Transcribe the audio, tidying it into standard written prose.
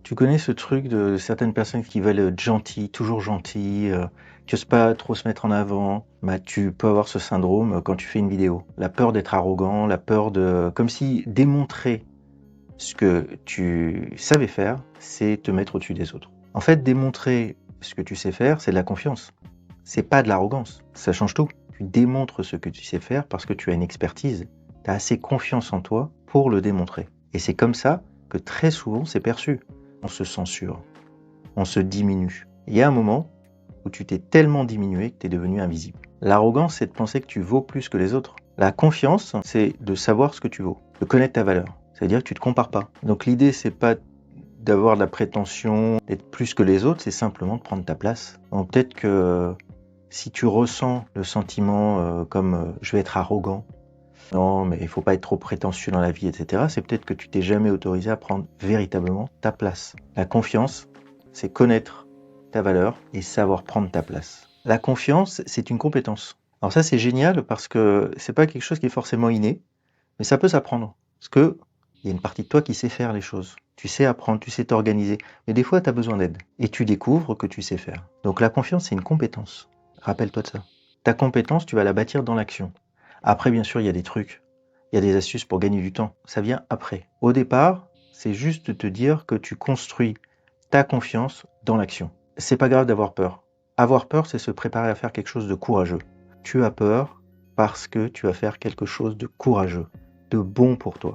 Tu connais ce truc de certaines personnes qui veulent être gentilles, toujours gentilles, qui osent pas trop se mettre en avant. Bah, tu peux avoir ce syndrome quand tu fais une vidéo. La peur d'être arrogant, la peur de... Comme si démontrer ce que tu savais faire, c'est te mettre au-dessus des autres. En fait, démontrer ce que tu sais faire, c'est de la confiance. C'est pas de l'arrogance. Ça change tout. Tu démontres ce que tu sais faire parce que tu as une expertise. Tu as assez confiance en toi pour le démontrer. Et c'est comme ça que très souvent c'est perçu. On se censure, on se diminue. Il y a un moment où tu t'es tellement diminué que tu es devenu invisible. L'arrogance, c'est de penser que tu vaux plus que les autres. La confiance, c'est de savoir ce que tu vaux, de connaître ta valeur. C'est-à-dire que tu ne te compares pas. Donc l'idée, c'est pas d'avoir de la prétention, d'être plus que les autres, c'est simplement de prendre ta place. Donc peut-être que si tu ressens le sentiment comme je vais être arrogant, non mais il faut pas être trop prétentieux dans la vie, etc., c'est peut-être que tu t'es jamais autorisé à prendre véritablement ta place. La confiance, c'est connaître ta valeur et savoir prendre ta place. La confiance, c'est une compétence. Alors ça, c'est génial parce que c'est pas quelque chose qui est forcément inné, mais ça peut s'apprendre. Parce que il y a une partie de toi qui sait faire les choses. Tu sais apprendre, tu sais t'organiser. Mais des fois, tu as besoin d'aide. Et tu découvres que tu sais faire. Donc la confiance, c'est une compétence. Rappelle-toi de ça. Ta compétence, tu vas la bâtir dans l'action. Après, bien sûr, il y a des trucs. Il y a des astuces pour gagner du temps. Ça vient après. Au départ, c'est juste de te dire que tu construis ta confiance dans l'action. C'est pas grave d'avoir peur. Avoir peur, c'est se préparer à faire quelque chose de courageux. Tu as peur parce que tu vas faire quelque chose de courageux, de bon pour toi.